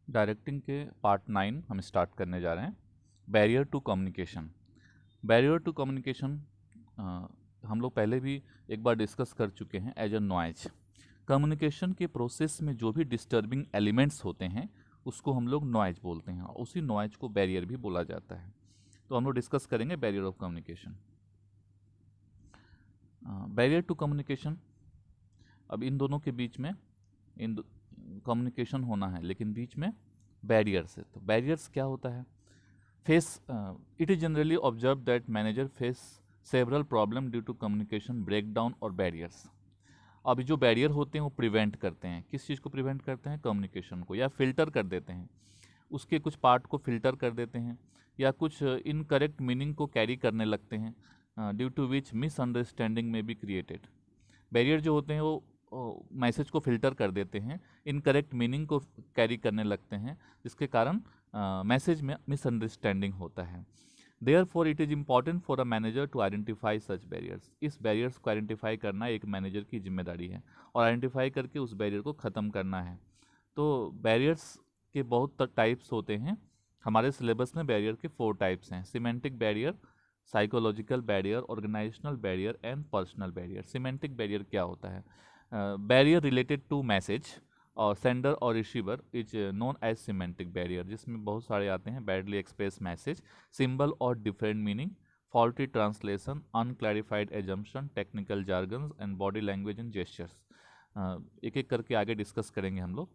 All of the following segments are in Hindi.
डायरेक्टिंग के पार्ट 9 हम स्टार्ट करने जा रहे हैं। Barrier to communication. Barrier to communication हम लोग पहले भी एक बार डिस्कस कर चुके हैं एज अ नॉइज। कम्युनिकेशन के प्रोसेस में जो भी डिस्टर्बिंग एलिमेंट्स होते हैं उसको हम लोग नॉइज बोलते हैं, और उसी नॉइज को बैरियर भी बोला जाता है। तो हम लोग डिस्कस करेंगे barrier of communication. Barrier to communication, अब इन दोनों के बीच में इन कम्युनिकेशन होना है, लेकिन बीच में बैरियर्स है। तो बैरियर्स क्या होता है? Face it is generally observe that manager face several problem due to communication breakdown और बैरियर्स। अभी जो बैरियर होते हैं वो प्रिवेंट करते हैं, किस चीज़ को प्रिवेंट करते हैं? कम्युनिकेशन को, या फिल्टर कर देते हैं, उसके कुछ पार्ट को फिल्टर कर देते हैं, या कुछ इनकरेक्ट मीनिंग को कैरी करने लगते हैं, ड्यू टू विच मिसअंडरस्टैंडिंग में बी क्रिएटेड। बैरियर जो होते हैं वो मैसेज को फिल्टर कर देते हैं, इनकरेक्ट मीनिंग को कैरी करने लगते हैं, जिसके कारण मैसेज में मिसअंडरस्टैंडिंग होता है। Therefore it is important for a manager to identify such barriers. इस बैरियर्स को आइडेंटिफाई करना एक मैनेजर की जिम्मेदारी है, और आइडेंटिफाई करके उस बैरियर को ख़त्म करना है। तो बैरियर्स के बहुत टाइप्स होते हैं। हमारे सिलेबस में बैरियर के 4 टाइप्स हैं: semantic barrier, psychological barrier, organisational barrier and personal barrier. Semantic barrier क्या होता है? बैरियर रिलेटेड टू मैसेज और सेंडर और receiver is known as semantic barrier, जिसमें बहुत सारे आते हैं: बैडली एक्सप्रेस मैसेज, सिंबल और different meaning, faulty translation, unclarified assumption, technical jargons and body language and gestures. एक एक करके आगे डिस्कस करेंगे हम लोग।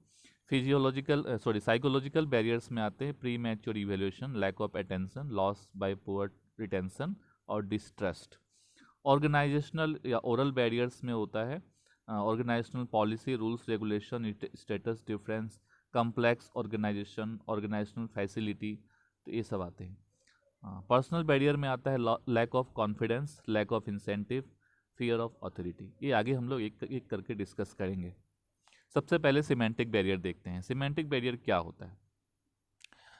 साइकोलॉजिकल बैरियर्स में आते हैं premature evaluation, lack of attention, loss by poor retention और डिस्ट्रस्ट। ऑर्गेनाइजेशनल या ओरल बैरियर्स में होता है organisational policy, rules regulation, status difference, complex organisation, organisational facility, तो ये सब आते हैं। पर्सनल बैरियर में आता है lack of confidence, lack of incentive, fear of authority. ये आगे हम लोग एक एक करके डिस्कस करेंगे। सबसे पहले सिमेंटिक बैरियर देखते हैं। सिमेंटिक बैरियर क्या होता है?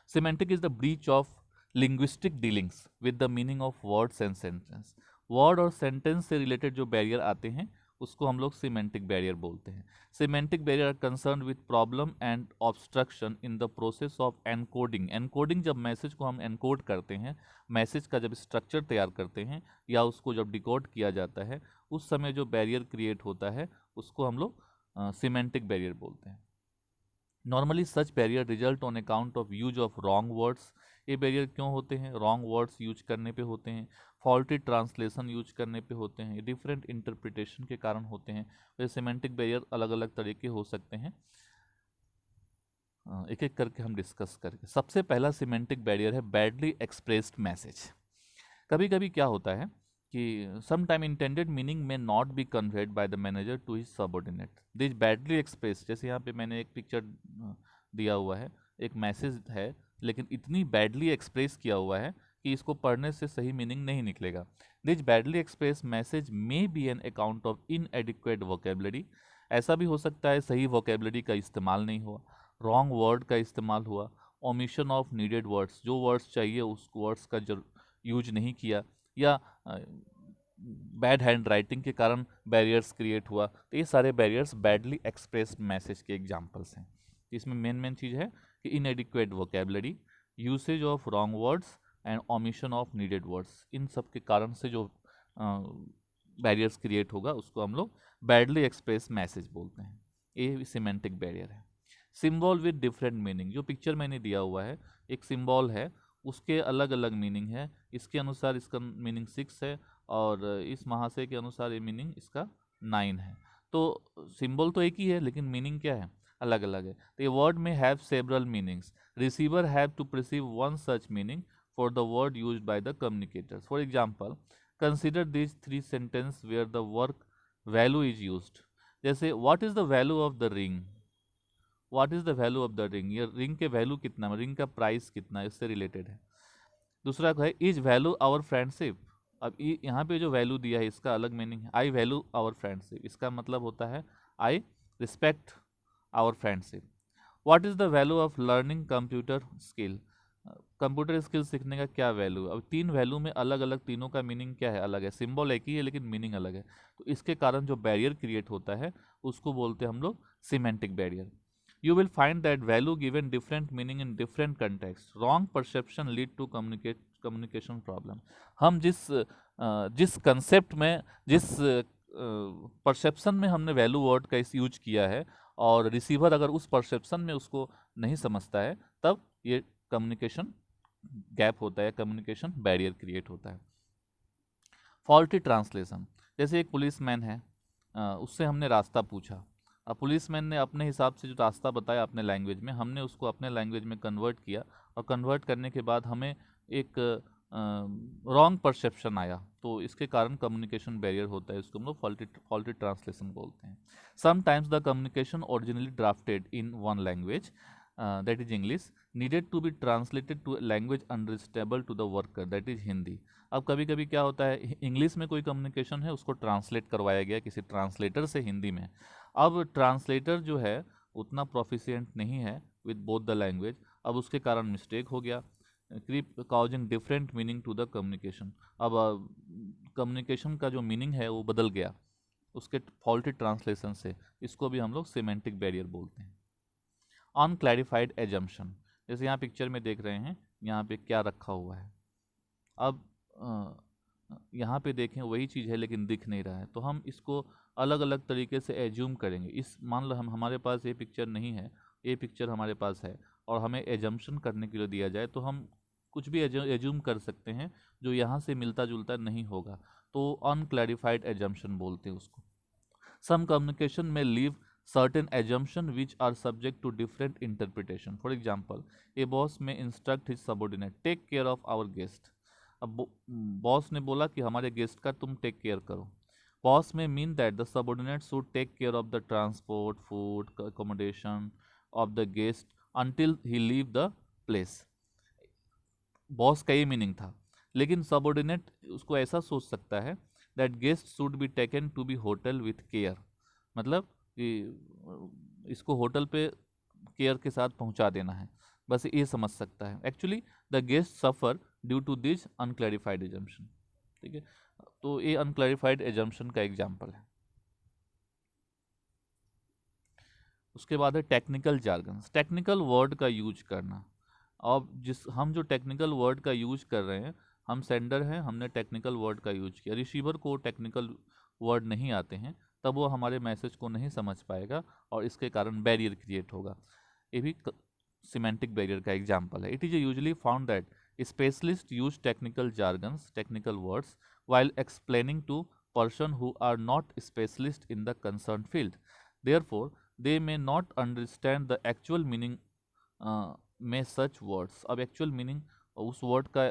Semantic is the breach of linguistic dealings with the meaning of words and sentence. Word और सेंटेंस से रिलेटेड जो बैरियर आते हैं उसको हम लोग सिमेंटिक बैरियर बोलते हैं। Semantic barrier are concern with problem and obstruction in the process of encoding. Encoding, जब मैसेज को हम एनकोड करते हैं, मैसेज का जब स्ट्रक्चर तैयार करते हैं या उसको जब डिकोड किया जाता है, उस समय जो बैरियर क्रिएट होता है उसको हम लोग सिमेंटिक बैरियर बोलते हैं। Normally such barrier result on account of use of wrong words. ये बैरियर क्यों होते हैं? रॉन्ग वर्ड्स यूज करने पे होते हैं, फॉल्टी ट्रांसलेशन यूज करने पे होते हैं, डिफरेंट इंटरप्रिटेशन के कारण होते हैं। तो सिमेंटिक बैरियर अलग अलग तरीके हो सकते हैं। एक एक करके हम डिस्कस करके, सबसे पहला सिमेंटिक बैरियर है बैडली एक्सप्रेस्ड मैसेज। कभी कभी क्या होता है कि some time intended meaning may not be conveyed by the manager to his subordinate. This badly express, जैसे यहाँ पे मैंने एक पिक्चर दिया हुआ है, एक मैसेज है लेकिन इतनी बैडली एक्सप्रेस किया हुआ है कि इसको पढ़ने से सही मीनिंग नहीं निकलेगा। This badly express message may be an account of इनएडिक्वेट vocabulary. ऐसा भी हो सकता है सही वोकेबलरी का इस्तेमाल नहीं हुआ, रॉन्ग वर्ड का इस्तेमाल हुआ, ओमिशन ऑफ नीडेड वर्ड्स, जो वर्ड्स चाहिए उस वर्ड्स का जो यूज नहीं किया, या बैड हैंड राइटिंग के कारण बैरियर्स क्रिएट हुआ। तो ये सारे बैरियर्स बैडली एक्सप्रेस्ड मैसेज के एग्जांपल्स हैं। इसमें मेन चीज़ है कि inadequate vocabulary, usage of wrong words and omission of needed words, इन सब के कारण से जो बैरियर्स क्रिएट होगा उसको हम लोग बैडली एक्सप्रेस मैसेज बोलते हैं। ये सिमेंटिक बैरियर है। सिंबल विद डिफरेंट मीनिंग, जो पिक्चर मैंने दिया हुआ है, एक सिंबल है, उसके अलग अलग मीनिंग है। इसके अनुसार इसका मीनिंग 6 है, और इस महाशय के अनुसार ये मीनिंग इसका 9 है। तो सिंबल तो एक ही है लेकिन मीनिंग क्या है? अलग अलग है। तो ये word may have several meanings, receiver have to perceive one such meaning for the word used by the communicators. For example, consider this 3 sentence where the work value is used. जैसे what is the value of the ring, what is the value of the ring, ये रिंग के वैल्यू कितना है, रिंग का प्राइस कितना है, इससे रिलेटेड है। दूसरा है इज वैल्यू आवर फ्रेंडशिप। अब यहाँ पे जो वैल्यू दिया है इसका अलग मीनिंग है। आई वैल्यू आवर फ्रेंडशिप, इसका मतलब होता है I respect our friendship. What is the value of learning computer skill, computer skill सीखने का क्या वैल्यू। अब 3 वैल्यू में अलग अलग, तीनों का मीनिंग क्या है? अलग है। सिंबल एक ही है लेकिन मीनिंग अलग है। तो इसके कारण जो बैरियर क्रिएट होता है उसको बोलते हैं हम लोग semantic barrier. You will find that value given different meaning in different context. Wrong perception lead to communication problem. हम जिस कंसेप्ट में, जिस परसेप्शन में हमने वैल्यू वर्ड का इस यूज किया है, और रिसीवर अगर उस परसेप्शन में उसको नहीं समझता है, तब ये कम्युनिकेशन गैप होता है, कम्युनिकेशन बैरियर क्रिएट होता है। फॉल्टी ट्रांसलेशन, जैसे एक पुलिसमैन है, उससे हमने रास्ता पूछा। अब पुलिसमैन ने अपने हिसाब से जो रास्ता बताया अपने लैंग्वेज में, हमने उसको अपने लैंग्वेज में कन्वर्ट किया, और कन्वर्ट करने के बाद हमें एक रॉन्ग परसेप्शन आया, तो इसके कारण कम्युनिकेशन बैरियर होता है। इसको हम लोग फॉल्टी ट्रांसलेशन बोलते हैं। Sometimes the communication originally drafted in one language, that is English, needed to be translated to language understandable to the worker, that is Hindi. अब कभी कभी क्या होता है, इंग्लिश में कोई कम्युनिकेशन है, उसको ट्रांसलेट करवाया गया किसी ट्रांसलेटर से हिंदी में। अब ट्रांसलेटर जो है उतना प्रोफिशिएंट नहीं है विद बोथ द लैंग्वेज, अब उसके कारण मिस्टेक हो गया, causing different meaning to the communication. अब कम्युनिकेशन का जो मीनिंग है वो बदल गया उसके फॉल्टी ट्रांसलेशन से। इसको भी हम लोग सिमेंटिक बैरियर बोलते हैं। अनक्लैरिफाइड एजम्पशन, जैसे यहाँ पिक्चर में देख रहे हैं, यहाँ पे क्या रखा हुआ है। अब यहाँ पे देखें वही चीज़ है लेकिन दिख नहीं रहा है, तो हम इसको अलग अलग तरीके से एज्यूम करेंगे। इस मान लो हमारे पास ये पिक्चर नहीं है, ये पिक्चर हमारे पास है, और हमें एजम्पशन करने के लिए दिया जाए, तो हम कुछ भी एज्यूम कर सकते हैं जो यहाँ से मिलता जुलता नहीं होगा, तो अनक्लैरिफाइड एजम्पशन बोलते हैं उसको। सम कम्युनिकेशन में leave certain assumption which are subject to different interpretation. For example, a boss may instruct his subordinate, take care of our guest. अब बॉस ने बोला कि हमारे गेस्ट का तुम टेक केयर करो। Boss may mean that the subordinate should take care of the transport, food, accommodation of the guest until he leave the place. Boss का ये मीनिंग था, लेकिन सबऑर्डिनेट उसको ऐसा सोच सकता है that guest should be taken to be hotel with care, मतलब कि इसको होटल पे केयर के साथ पहुंचा देना है, बस ये समझ सकता है। Actually the guest suffer due to this unclarified assumption. ठीक है, तो ये अनक्लैरिफाइड एजम्पशन का एग्जाम्पल है। उसके बाद है टेक्निकल जार्गन्स, टेक्निकल वर्ड का यूज करना। अब हम जो टेक्निकल वर्ड का यूज कर रहे हैं, हम सेंडर हैं, हमने टेक्निकल वर्ड का यूज किया, रिसीवर को टेक्निकल वर्ड नहीं आते हैं, तब वो हमारे मैसेज को नहीं समझ पाएगा और इसके कारण बैरियर क्रिएट होगा। ये भी सिमेंटिक बैरियर का एग्जाम्पल है। It is usually found that specialist use technical jargons, technical words while explaining to person who are not specialist in the concerned field. Therefore, they may not understand the actual meaning में such words. अब एक्चुअल मीनिंग उस वर्ड का,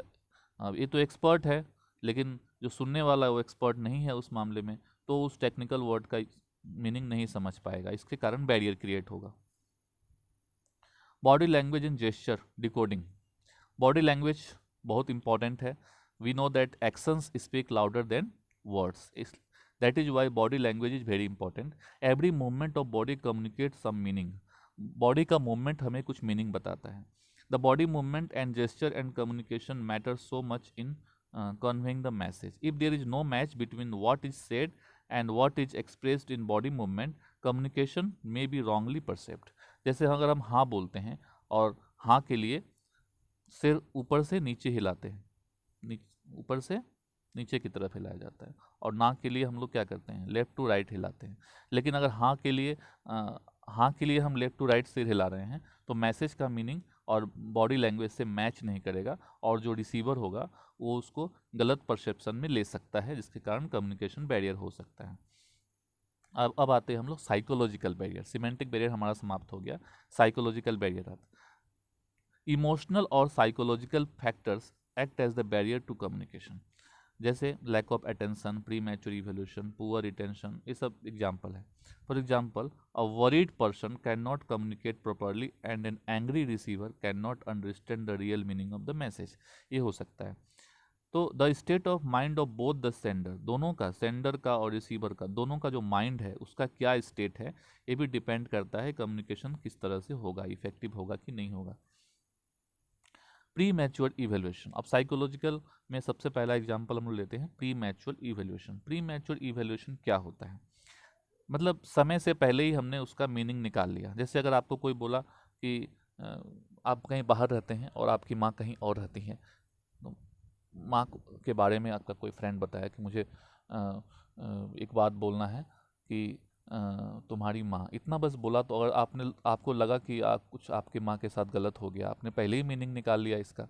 ये तो एक्सपर्ट है लेकिन जो सुनने वाला है वो एक्सपर्ट नहीं है उस मामले में, तो उस टेक्निकल वर्ड का मीनिंग नहीं समझ पाएगा, इसके कारण बैरियर क्रिएट होगा। Body language in gesture decoding, body language बहुत इंपॉर्टेंट है। We know that actions speak louder than words, that is why body language is very important. Every movement of body communicate some meaning, body का मूवमेंट हमें कुछ मीनिंग बताता है। The body movement and gesture and communication matter so much in conveying the message. If there is no match between what is said and what is expressed in body movement, communication may be wrongly perceived. जैसे अगर हम हाँ बोलते हैं और हाँ के लिए सिर ऊपर से नीचे हिलाते हैं, ऊपर से नीचे की तरफ हिलाया जाता है, और ना के लिए हम लोग क्या करते हैं, लेफ्ट टू राइट हिलाते हैं। लेकिन अगर हाँ के लिए हम लेफ्ट टू राइट सिर हिला रहे हैं, तो मैसेज का मीनिंग और बॉडी लैंग्वेज से मैच नहीं करेगा, और जो रिसीवर होगा वो उसको गलत परसेप्शन में ले सकता है, जिसके कारण कम्युनिकेशन बैरियर हो सकता है। अब आते हैं हम लोग साइकोलॉजिकल बैरियर। सिमेंटिक बैरियर हमारा समाप्त हो गया, साइकोलॉजिकल बैरियर आता है। इमोशनल और psychological factors act as the barrier to communication, जैसे lack of attention, premature evolution, poor retention, ये सब एग्जाम्पल है। For example, a worried person can not communicate properly and an angry receiver can not understand the real meaning of the message, ये हो सकता है। तो the state of mind of both the sender, दोनों का, सेंडर का और रिसीवर का, दोनों का जो माइंड है उसका क्या स्टेट है, ये भी डिपेंड करता है कम्युनिकेशन किस तरह से होगा, इफेक्टिव होगा कि नहीं होगा। प्री मैच्योर इवेल्युएशन, अब साइकोलॉजिकल में सबसे पहला एग्जांपल हम लोग लेते हैं pre mature evaluation. Pre mature evaluation क्या होता है? मतलब समय से पहले ही हमने उसका मीनिंग निकाल लिया। जैसे अगर आपको कोई बोला कि आप कहीं बाहर रहते हैं और आपकी माँ कहीं और रहती हैं, तो के बारे में आपका कोई फ्रेंड बताया कि मुझे एक बात बोलना है कि तुम्हारी माँ, इतना बस बोला, तो अगर आपको लगा कि कुछ आपके माँ के साथ गलत हो गया, आपने पहले ही मीनिंग निकाल लिया इसका,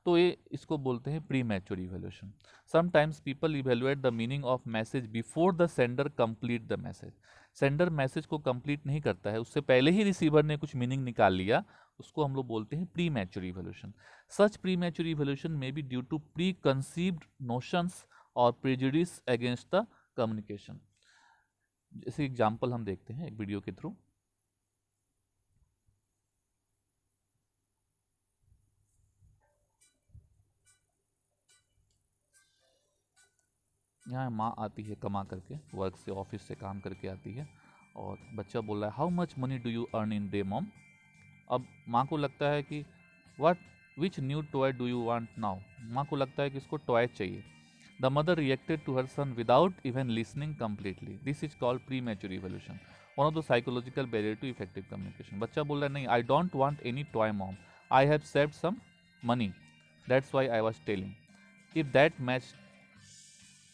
तो ये इसको बोलते हैं premature evaluation. Sometimes people evaluate the meaning of message before the sender complete the message. Sender message को कंप्लीट नहीं करता है, उससे पहले ही रिसीवर ने कुछ मीनिंग निकाल लिया, उसको हम लोग बोलते हैं premature evaluation. Such premature evaluation may be due to preconceived notions और प्रेजुडिस अगेंस्ट द कम्युनिकेशन। जैसे एग्जाम्पल हम देखते हैं एक वीडियो के थ्रू। यहाँ माँ आती है कमा करके, वर्क से, ऑफिस से काम करके आती है, और बच्चा बोल रहा है how much money do you earn in day mom. अब माँ को लगता है कि what which new toy do you want now. माँ को लगता है कि इसको टॉय चाहिए। The mother reacted to her son without even listening completely. This is called premature evolution, one of the psychological barrier to effective communication. बच्चा बोल रहा है नहीं, I don't want any toy mom, I have saved some money, that's why I was telling if that match,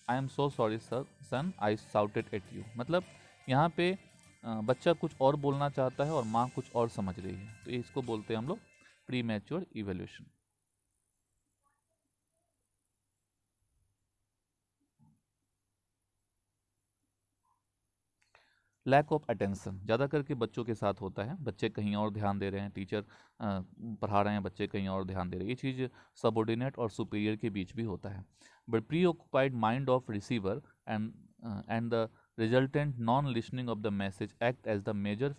I am so sorry sir son I shouted at you. मतलब यहाँ पे बच्चा कुछ और बोलना चाहता है और माँ कुछ और समझ रही है, तो इसको बोलते हैं हम लोग premature evaluation. Lack of attention ज़्यादा करके बच्चों के साथ होता है। बच्चे कहीं और ध्यान दे रहे हैं, टीचर पढ़ा रहे हैं, बच्चे कहीं और ध्यान दे रहे हैं। ये चीज़ सबॉर्डिनेट और सुपीरियर के बीच भी होता है। But preoccupied mind of receiver and the resultant non listening of the message act as the major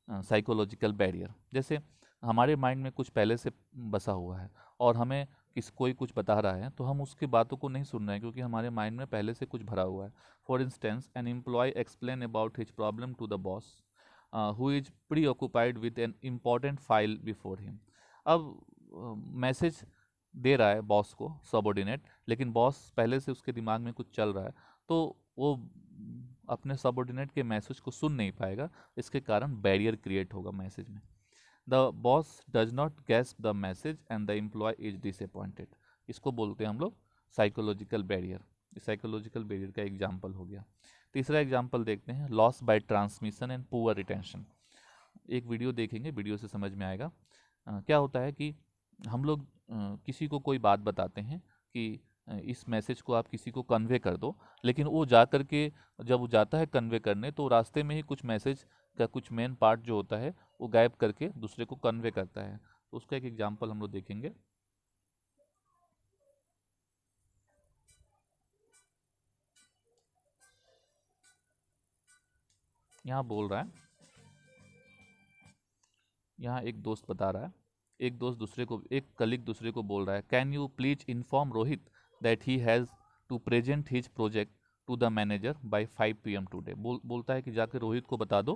psychological barrier. जैसे हमारे माइंड में कुछ पहले से बसा हुआ है और हमें कोई कुछ बता रहा है, तो हम उसकी बातों को नहीं सुन रहे हैं क्योंकि हमारे माइंड में पहले से कुछ भरा हुआ है। For instance an employ explain about his problem to the boss who is preoccupied with an important file before him. अब मैसेज दे रहा है बॉस को सबॉर्डिनेट, लेकिन बॉस पहले से उसके दिमाग में कुछ चल रहा है, तो वो अपने सबॉर्डिनेट के मैसेज को सुन नहीं पाएगा। इसके कारण बैरियर क्रिएट होगा मैसेज में। The boss does not guess the message and the employ is disappointed. इसको बोलते हैं हम लोग साइकोलॉजिकल बैरियर। साइकोलॉजिकल बैरियर का एग्जाम्पल हो गया। तीसरा एग्जाम्पल देखते हैं, loss by transmission and poor retention. एक वीडियो देखेंगे, वीडियो से समझ में आएगा। क्या होता है कि हम लोग किसी को कोई बात बताते हैं कि इस मैसेज को आप किसी को कन्वे कर दो, लेकिन वो जा कर के जब वो जाता है कन्वे करने, तो रास्ते में ही कुछ मैसेज का कुछ मेन पार्ट जो होता है वो गायब करके दूसरे को कन्वे करता है। तो उसका एक एग्जांपल हम लोग देखेंगे। यहाँ बोल रहा है, यहाँ एक दोस्त बता रहा है, एक कलीग दूसरे को बोल रहा है, can you please inform Rohit that he has to present his project to the manager by 5 PM today. बोलता है कि जाकर रोहित को बता दो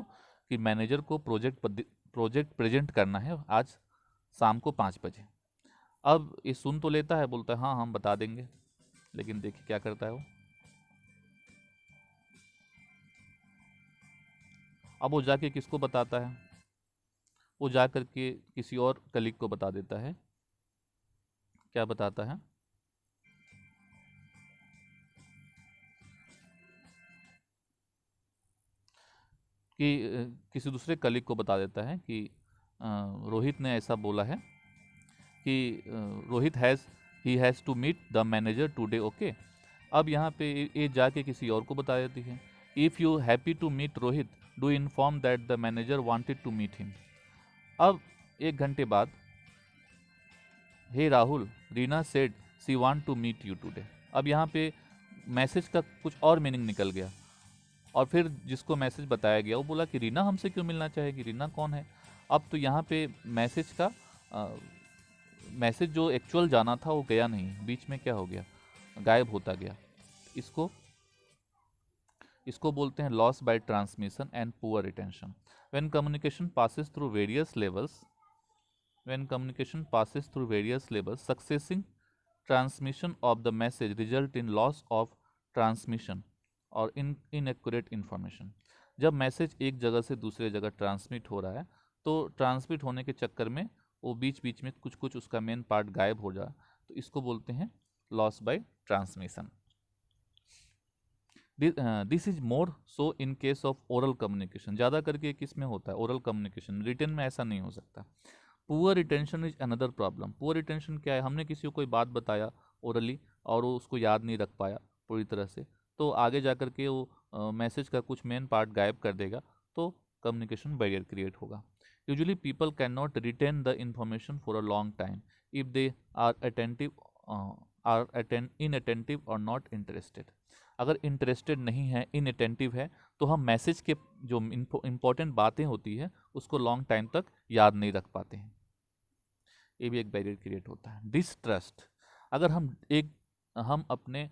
कि मैनेजर को प्रोजेक्ट प्रेजेंट करना है आज शाम को 5 बजे। अब ये सुन तो लेता है, बोलता है हाँ हम बता देंगे, लेकिन देखिए क्या करता है वो। अब वो जाके किसको बताता है, वो जा करके किसी और कलीग को बता देता है। क्या बताता है कि किसी दूसरे कलीग को बता देता है कि रोहित ने ऐसा बोला है कि Rohit he has to meet the manager today, okay. अब यहाँ पे ये जाके किसी और को बता देती है, if you happy to meet Rohit do inform that the manager wanted to meet him. अब 1 घंटे बाद, hey Rahul, Reena said she want to meet you today. अब यहाँ पे मैसेज का कुछ और मीनिंग निकल गया, और फिर जिसको मैसेज बताया गया वो बोला कि रीना हमसे क्यों मिलना चाहेगी, रीना कौन है। अब तो यहाँ पे मैसेज जो एक्चुअल जाना था वो गया नहीं, बीच में क्या हो गया, गायब होता गया। इसको इसको बोलते हैं loss by transmission and poor retention. When communication passes through various levels when communication passes through various levels, successive transmission of the message result in loss of transmission or inaccurate information. जब मैसेज एक जगह से दूसरे जगह ट्रांसमिट हो रहा है तो ट्रांसमिट होने के चक्कर में वो बीच बीच में कुछ कुछ उसका मेन पार्ट गायब हो जाए, तो इसको बोलते हैं loss by transmission. This is more so in case of oral communication, ज़्यादा करके किस में होता है, ओरल कम्युनिकेशन, रिटन में ऐसा नहीं हो सकता। Poor retention is another problem. Poor retention क्या है, हमने किसी को कोई बात बताया ओरली और वो उसको याद नहीं रख पाया पूरी तरह से, तो आगे जा कर के वो मैसेज का कुछ मेन पार्ट गायब कर देगा, तो कम्युनिकेशन बैरियर क्रिएट होगा। Usually people can not retain the information for a long time if they are attentive inattentive और नॉट इंटरेस्टेड। अगर इंटरेस्टेड नहीं है, इनअटेंटिव है, तो हम मैसेज के जो इंपॉर्टेंट बातें होती है उसको लॉन्ग टाइम तक याद नहीं रख पाते हैं। ये भी एक बैरियर क्रिएट होता है। डिसट्रस्ट, अगर हम अपने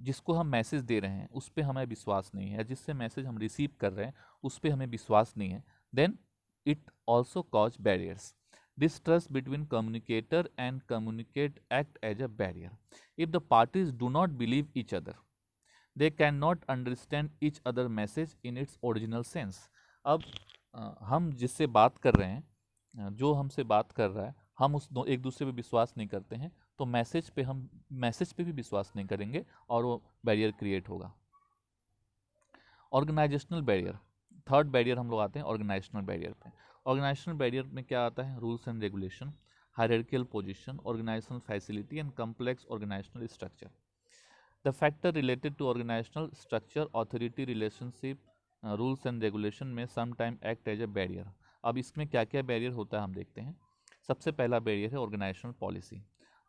जिसको हम मैसेज दे रहे हैं उस पर हमें विश्वास नहीं है, जिससे मैसेज हम रिसीव कर रहे हैं उस पर हमें विश्वास नहीं है, then it also cause barriers. Distrust between communicator and communicate act as a barrier. If the parties do not believe each other, they cannot understand each other message in its original sense. अब हम जिससे बात कर रहे हैं, जो हमसे बात कर रहा है, हम एक दूसरे पे विश्वास नहीं करते हैं, तो मैसेज पे भी विश्वास नहीं करेंगे और वो बैरियर क्रिएट होगा। ऑर्गेनाइजेशनल बैरियर, थर्ड बैरियर हम लोग आते हैं ऑर्गेनाइजेशनल बैरियर पे। ऑर्गेनाइजेशनल बैरियर में क्या आता है, rules and regulation, hierarchical position, organisational facility and complex organisational structure. The factor related to organisational structure, authority relationship, rules and regulation में some time act as a barrier. अब इसमें क्या क्या बैरियर होता है हम देखते हैं। सबसे पहला बैरियर है ऑर्गेनाइजेशनल पॉलिसी।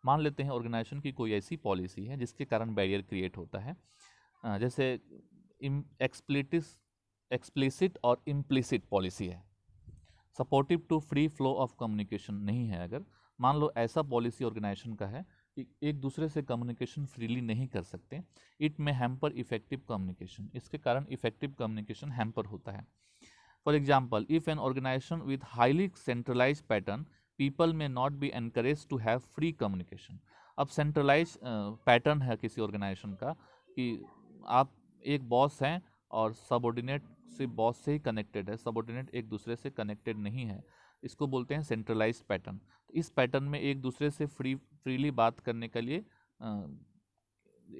मान लेते हैं ऑर्गेनाइजेशन की कोई ऐसी पॉलिसी है जिसके कारण बैरियर क्रिएट होता है, जैसे एक्सप्लिसिट और इम्प्लिसिट पॉलिसी है, supportive to free flow of communication नहीं है। अगर मान लो ऐसा पॉलिसी ऑर्गेनाइजेशन का है कि एक दूसरे से कम्युनिकेशन फ्रीली नहीं कर सकते, इट में हैम्पर इफेक्टिव कम्युनिकेशन, इसके कारण इफेक्टिव कम्युनिकेशन हैम्पर होता है। For example, if an organisation with highly centralise pattern, people may not be encourage to have free communication. अब सेंट्रलाइज पैटर्न है किसी ऑर्गेनाइजेशन का कि आप एक बॉस हैं और सबऑर्डिनेट से बॉस से ही कनेक्टेड है, सबऑर्डिनेट एक दूसरे से कनेक्टेड नहीं है, इसको बोलते हैं सेंट्रलाइज पैटर्न। तो इस पैटर्न में एक दूसरे से फ्रीली बात करने के लिए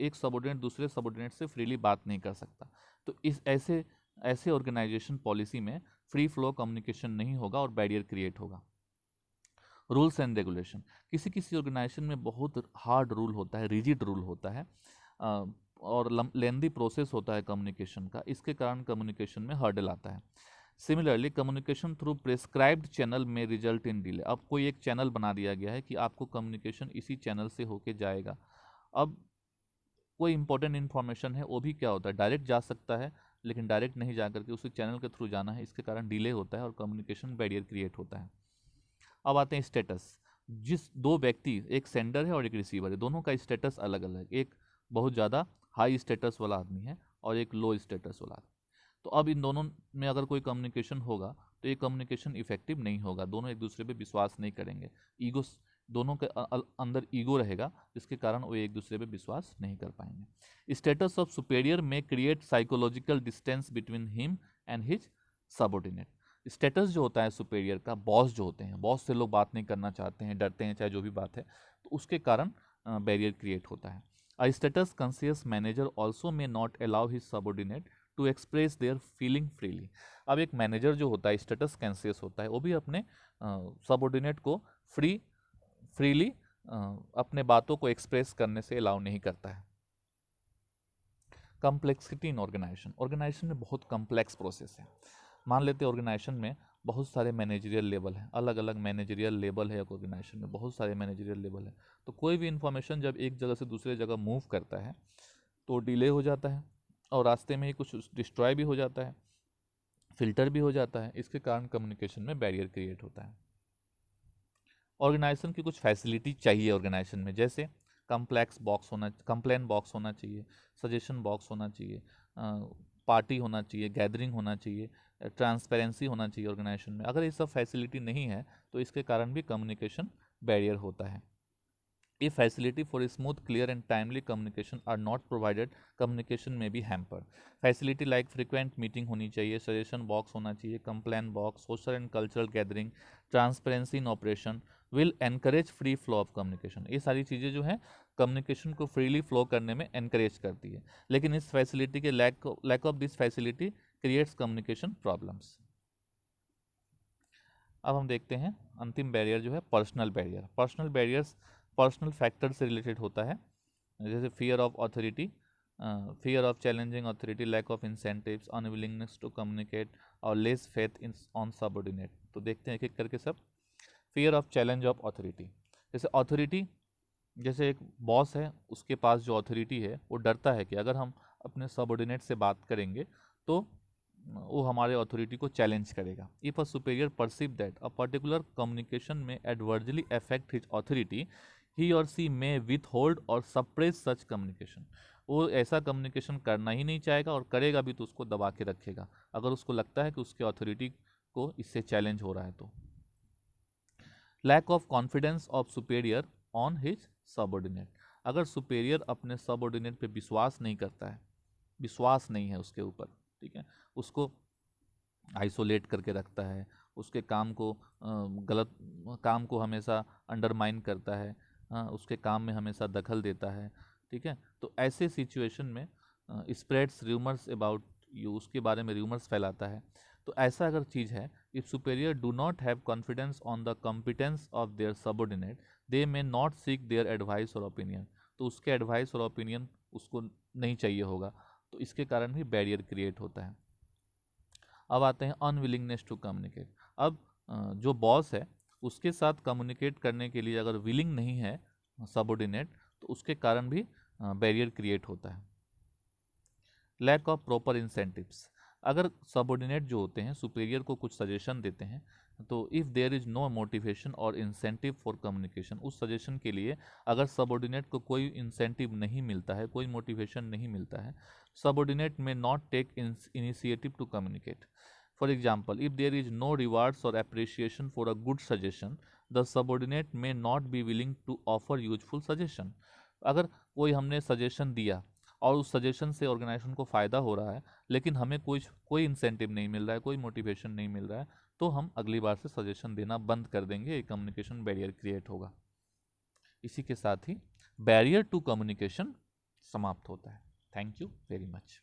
एक सबऑर्डिनेट दूसरे सबऑर्डिनेट से फ्रीली बात नहीं कर सकता। तो इस ऐसे ऐसे ऑर्गेनाइजेशन पॉलिसी में फ्री फ्लो कम्युनिकेशन नहीं होगा और बैरियर क्रिएट होगा। रूल्स एंड रेगुलेशन, किसी किसी ऑर्गेनाइजेशन में बहुत हार्ड रूल होता है, रिजिड रूल होता है और लेंदी प्रोसेस होता है कम्युनिकेशन का, इसके कारण कम्युनिकेशन में हर्डल आता है। Similarly communication through prescribed channel में रिजल्ट इन डिले। अब कोई एक चैनल बना दिया गया है कि आपको कम्युनिकेशन इसी चैनल से होके जाएगा। अब कोई इंपॉर्टेंट इन्फॉर्मेशन है वो भी क्या होता है, डायरेक्ट जा सकता है, लेकिन डायरेक्ट नहीं जा करके उसी चैनल के थ्रू जाना है, इसके कारण डिले होता है और कम्युनिकेशन बैरियर क्रिएट होता है। अब आते हैं स्टेटस। जिस दो व्यक्ति, एक सेंडर है और एक रिसीवर है, दोनों का स्टेटस अलग अलग, एक बहुत ज़्यादा हाई स्टेटस वाला आदमी है और एक लो स्टेटस वाला आदमी। तो अब इन दोनों में अगर कोई कम्युनिकेशन होगा तो ये कम्युनिकेशन इफेक्टिव नहीं होगा, दोनों एक दूसरे पे विश्वास नहीं करेंगे, ईगो, दोनों के अंदर ईगो रहेगा, जिसके कारण वो एक दूसरे पे विश्वास नहीं कर पाएंगे। स्टेटस ऑफ सुपेरियर में create psychological distance between him and his subordinate. Status जो होता है सुपेरियर का, बॉस जो होते हैं, बॉस से लोग बात नहीं करना चाहते हैं, डरते हैं, चाहे जो भी बात है, तो उसके कारण बैरियर क्रिएट होता है। A status conscious manager also may not allow his subordinate to express their feeling freely. अब एक मैनेजर जो होता है स्टेटस कॉन्शियस होता है, वो भी अपने सबऑर्डिनेट को फ्रीली अपने बातों को एक्सप्रेस करने से अलाउ नहीं करता है। कम्प्लेक्सिटी इन ऑर्गेनाइजेशन, ऑर्गेनाइजेशन में बहुत कम्प्लेक्स प्रोसेस है। मान लेते हैं ऑर्गेनाइजेशन में बहुत सारे मैनेजरियल लेवल हैं, अलग अलग मैनेजरियल लेवल है, एक ऑर्गेनाइजेशन में बहुत सारे मैनेजरियल लेवल है, तो कोई भी इंफॉर्मेशन जब एक जगह से दूसरे जगह मूव करता है तो डिले हो जाता है और रास्ते में ही कुछ डिस्ट्रॉय भी हो जाता है, फिल्टर भी हो जाता है, इसके कारण कम्युनिकेशन में बैरियर क्रिएट होता है। ऑर्गेनाइजेशन की कुछ फैसिलिटी चाहिए ऑर्गेनाइजेशन में, जैसे कंप्लेन बॉक्स होना चाहिए, सजेशन बॉक्स होना चाहिए, पार्टी होना चाहिए, गैदरिंग होना चाहिए, ट्रांसपेरेंसी होना चाहिए ऑर्गेनाइजेशन में। अगर ये सब फैसिलिटी नहीं है तो इसके कारण भी कम्युनिकेशन बैरियर होता है। If facility for smooth, clear and timely communication are not provided, communication may be hampered. Facility like frequent meeting होनी चाहिए, suggestion box होना चाहिए, complaint box, social and cultural gathering, transparency in operation will encourage free flow of communication. ये सारी चीज़ें जो हैं कम्युनिकेशन को फ्रीली फ्लो करने में encourage करती है, लेकिन इस फैसिलिटी के lack of this facility creates communication problems. अब हम देखते हैं अंतिम बैरियर जो है personal barrier. Personal barriers personal factor से रिलेटेड होता है, जैसे fear of authority, fear of challenging authority, lack of incentives, unwillingness to communicate और less faith in own subordinate. तो देखते हैं एक एक करके सब. Fear of challenge of authority. जैसे अथॉरिटी, जैसे एक बॉस है, उसके पास जो अथॉरिटी है वो डरता है कि अगर हम अपने सबऑर्डिनेट से बात करेंगे तो वो हमारे अथॉरिटी को चैलेंज करेगा. If a superior perceive that a particular communication में एडवर्जली अफेक्ट हिज अथॉरिटी, ही और सी मे विथ होल्ड और सप्रेस सच कम्युनिकेशन. वो ऐसा कम्युनिकेशन करना ही नहीं चाहेगा और करेगा भी तो उसको दबा के रखेगा अगर उसको लगता है कि उसके अथॉरिटी को इससे चैलेंज हो रहा है. तो lack of confidence of superior on his subordinate. अगर सुपेरियर अपने सबऑर्डिनेट पे विश्वास नहीं करता है, विश्वास नहीं है उसके ऊपर, ठीक है, उसको आइसोलेट करके रखता है, उसके काम को गलत काम को हमेशा अंडरमाइन करता है, उसके काम में हमेशा दखल देता है, ठीक है, तो ऐसे सिचुएशन में स्प्रेड्स रूमर्स अबाउट यू, उसके बारे में रूमर्स फैलाता है. तो ऐसा अगर चीज़ है, if superior do not have confidence on the competence of their subordinate, they may not seek their advice और ओपिनियन. तो उसके एडवाइस और ओपिनियन उसको नहीं चाहिए होगा, तो इसके कारण भी बैरियर क्रिएट होता है. अब आते हैं अनविलिंगनेस टू कम्युनिकेट. अब जो बॉस है उसके साथ कम्युनिकेट करने के लिए अगर विलिंग नहीं है सबऑर्डिनेट, तो उसके कारण भी बैरियर क्रिएट होता है. Lack of proper incentives. अगर सबऑर्डिनेट जो होते हैं सुपीरियर को कुछ सजेशन देते हैं, तो if there is no motivation और इंसेंटिव फॉर कम्युनिकेशन, उस सजेशन के लिए अगर सबऑर्डिनेट को कोई इंसेंटिव नहीं मिलता है, कोई मोटिवेशन नहीं मिलता है, subordinate may not take initiative to communicate. For example, if there is no rewards और appreciation for a good suggestion, the subordinate may not be willing to offer useful suggestion. अगर कोई हमने सजेशन दिया और उस सजेशन से ऑर्गेनाइजेशन को फ़ायदा हो रहा है, लेकिन हमें कोई इंसेंटिव नहीं मिल रहा है, कोई मोटिवेशन नहीं मिल रहा है, तो हम अगली बार से सजेशन देना बंद कर देंगे. एक कम्युनिकेशन बैरियर क्रिएट होगा. इसी के साथ ही बैरियर टू कम्युनिकेशन समाप्त होता है. Thank you very much.